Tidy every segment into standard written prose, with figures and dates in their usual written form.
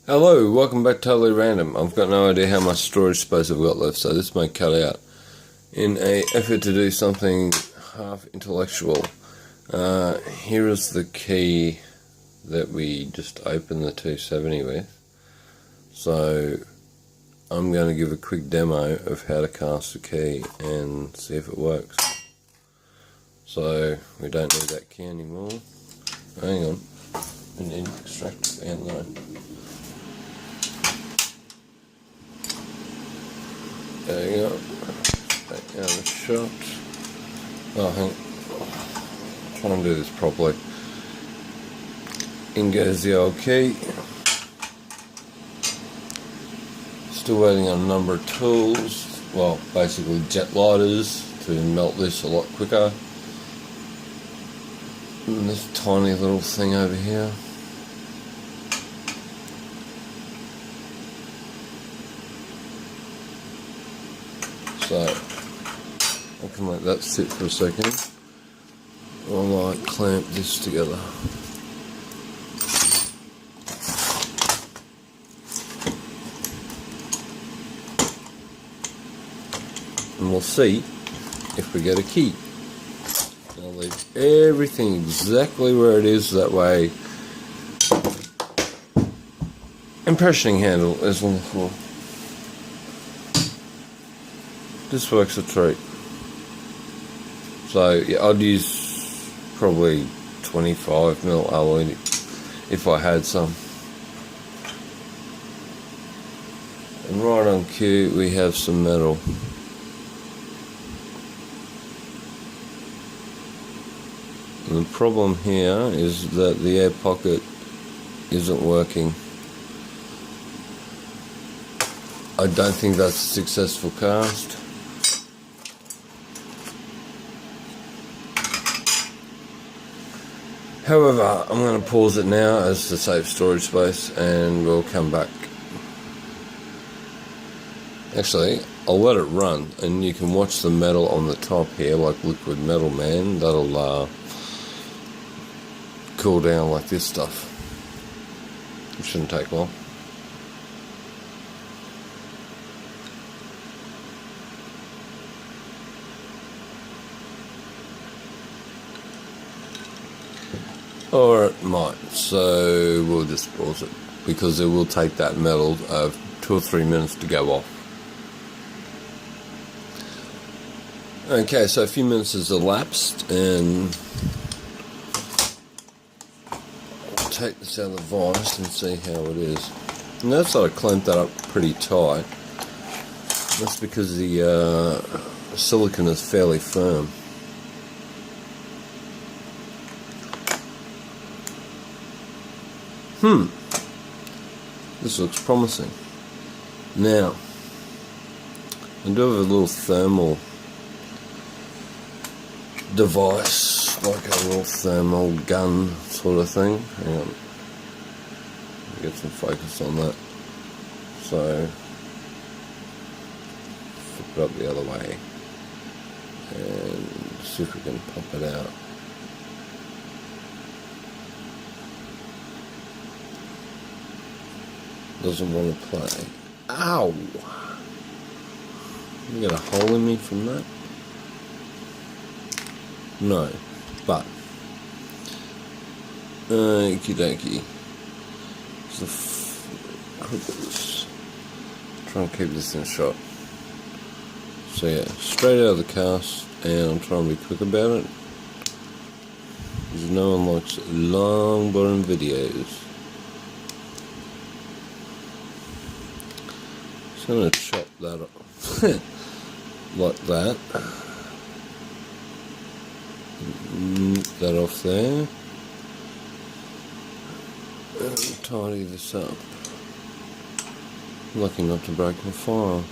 Hello, welcome back to Totally Random. I've got no idea how much storage space I've got left, so this may cut out. In an effort to do something half intellectual, here is the key that we just opened the 270 with. So I'm going to give a quick demo of how to cast the key and see if it works. So we don't need that key anymore. Hang on, we need to extract the end line. There you go. Back down the shot. Oh, hang on. Try and do this properly. In goes the old key. Still waiting on a number of tools. Well, basically jet lighters to melt this a lot quicker. And this tiny little thing over here. So I can let that sit for a second while I clamp this together. And we'll see if we get a key. I'll leave everything exactly where it is, that way impressioning handle is on the floor. This works a treat. So yeah, I'd use probably 25mm alloy if I had some. And right on cue we have some metal. And the problem here is that the air pocket isn't working. I don't think that's a successful cast. However, I'm going to pause it now as to save storage space, and we'll come back. Actually, I'll let it run, and you can watch the metal on the top here, like Liquid Metal Man. That'll cool down like this stuff. It shouldn't take long. Or it might, so we'll just pause it, because it will take that metal 2 or 3 minutes to go off. Okay, so a few minutes has elapsed, and I'll take this out of the vise and see how it is. And that's how I clamped that up pretty tight. That's because the silicone is fairly firm. This looks promising. Now, I do have a little thermal device, like a little thermal gun sort of thing. Hang on. Get some focus on that. So, flip it up the other way. And see if we can pop it out. Doesn't want to play. Ow! You got a hole in me from that? No. But okie dokie. Try and keep this in shot. So yeah, straight out of the cast, and I'm trying to be quick about it, because no one likes long boring videos. I'm going to chop that up like that. Nip that off there. And tidy this up. Lucky not to break my file.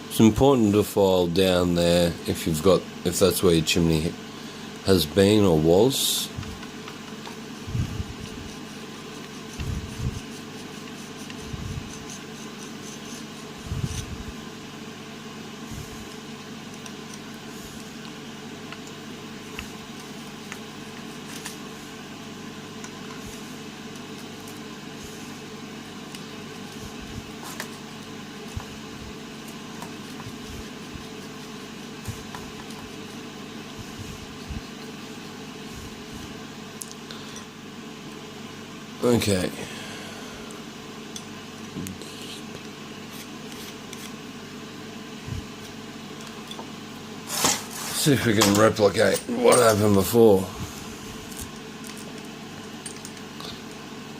It's important to file down there if that's where your chimney has been or was. Okay. See if we can replicate what happened before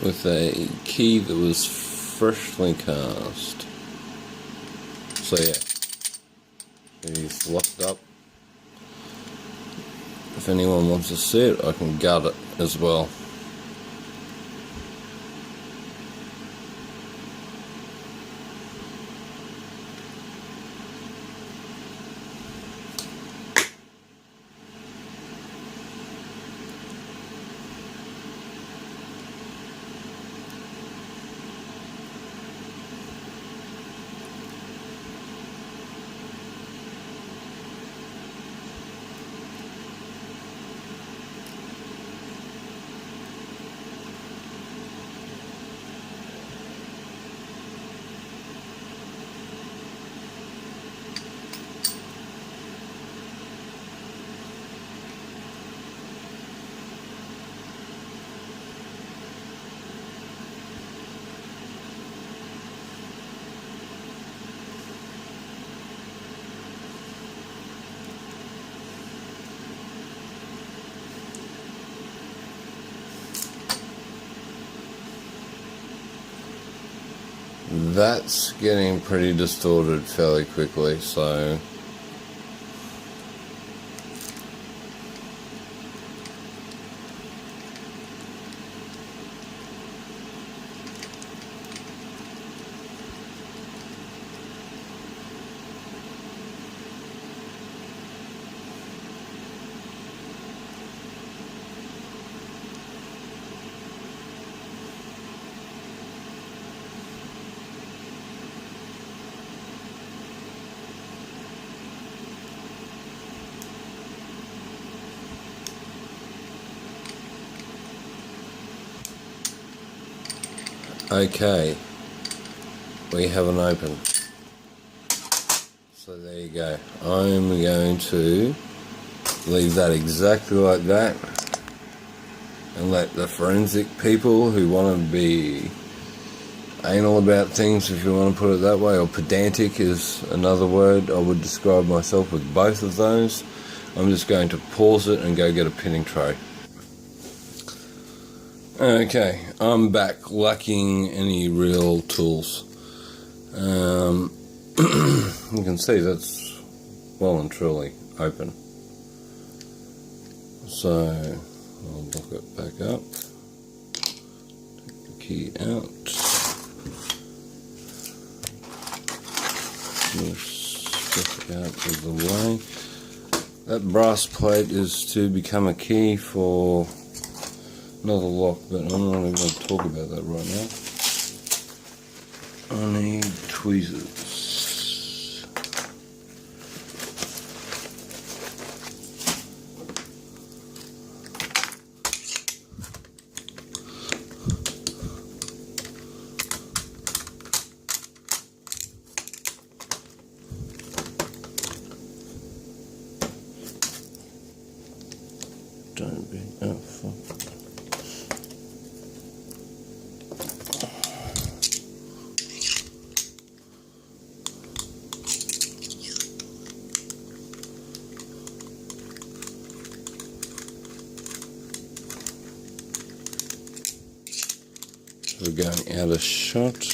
with a key that was freshly cast. So yeah, he's locked up. If anyone wants to see it, I can gut it as well. That's getting pretty distorted fairly quickly, so okay, we have an open. So there you go. I'm going to leave that exactly like that and let the forensic people who want to be anal about things, if you want to put it that way, or pedantic is another word I would describe myself with both of those. I'm just going to pause it and go get a pinning tray. Okay, I'm back lacking any real tools. You can see that's well and truly open. So I'll lock it back up, take the key out, step it out of the way. That brass plate is to become a key for another lock, but I'm not even going to talk about that right now. I need tweezers. Don't be, oh fuck. We're going out of shot.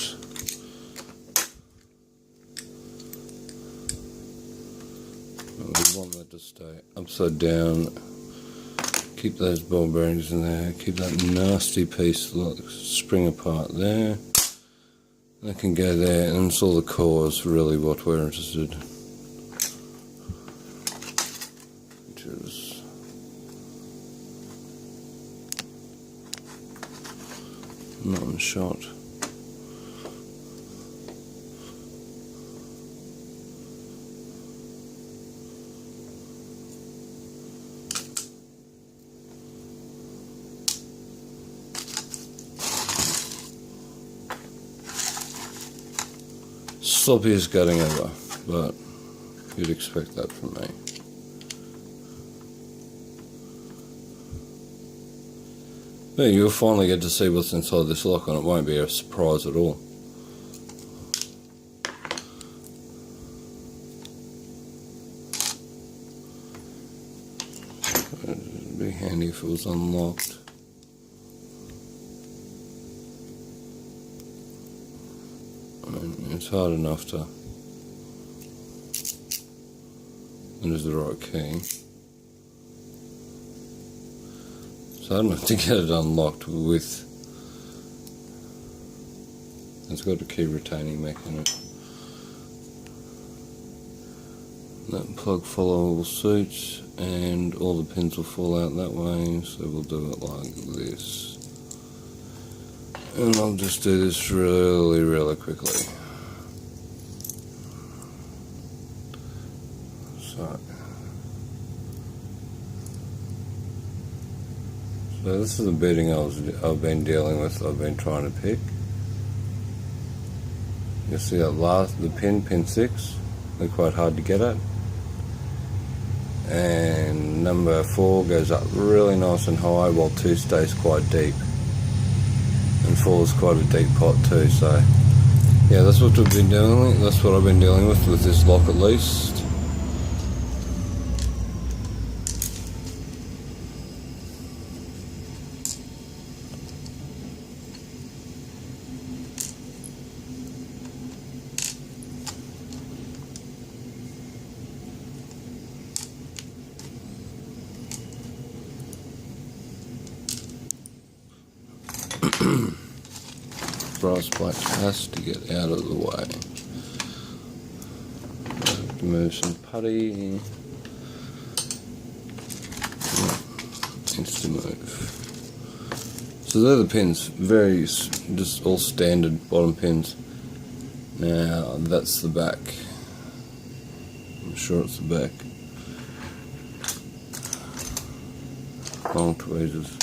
We want that to stay upside down. Keep those ball bearings in there. Keep that nasty piece spring apart there. That can go there, and it's all the cores really what we're interested in. Which is not in shot. Sloppy as getting ever, but you'd expect that from me. Yeah, you'll finally get to see what's inside this lock, and it won't be a surprise at all. It'd be handy if it was unlocked. And it's hard enough to... That is the right key. It's hard enough to get it unlocked with... It's got a key retaining mechanism. That plug follower will suit, and all the pins will fall out that way, so we'll do it like this. And I'll just do this really quickly. So this is the bedding I've been dealing with, I've been trying to pick. You see that the pin 6, they're quite hard to get at. And number 4 goes up really nice and high, while 2 stays quite deep. And 4 is quite a deep pot too, so yeah, that's what we've been doing. That's what I've been dealing with this lock at least. Brass plate has to get out of the way. Have to move some putty. Needs to move. So they're the pins, very just all standard bottom pins. Now that's the back. I'm sure it's the back. Long tweezers.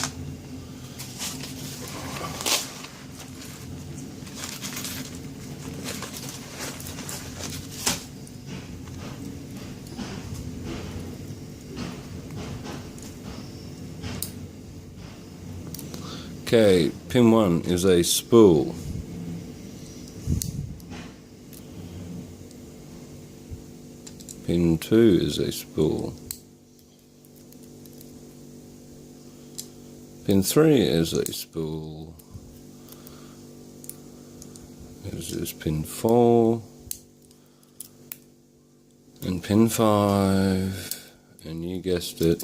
Okay, pin 1 is a spool. Pin 2 is a spool. Pin 3 is a spool. This is pin 4. And pin 5. And you guessed it.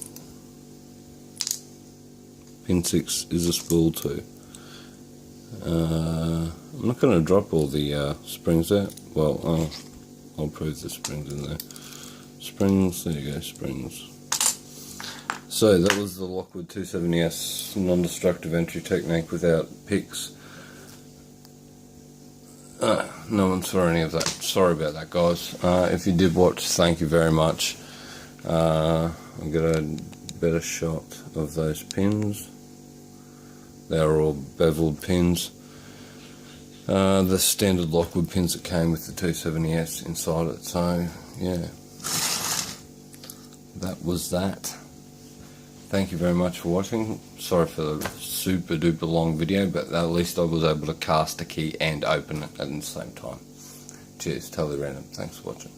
Pin 6 is a spool too. I'm not going to drop all the springs out. Well, I'll prove the springs in there. Springs, there you go, springs. So that was the Lockwood 270S non-destructive entry technique without picks. No one saw any of that. Sorry about that, guys. If you did watch, thank you very much. I'll get a better shot of those pins. They are all beveled pins. The standard Lockwood pins that came with the 270S inside it. So yeah, that was that. Thank you very much for watching. Sorry for the super duper long video, but at least I was able to cast a key and open it at the same time. Cheers, totally random. Thanks for watching.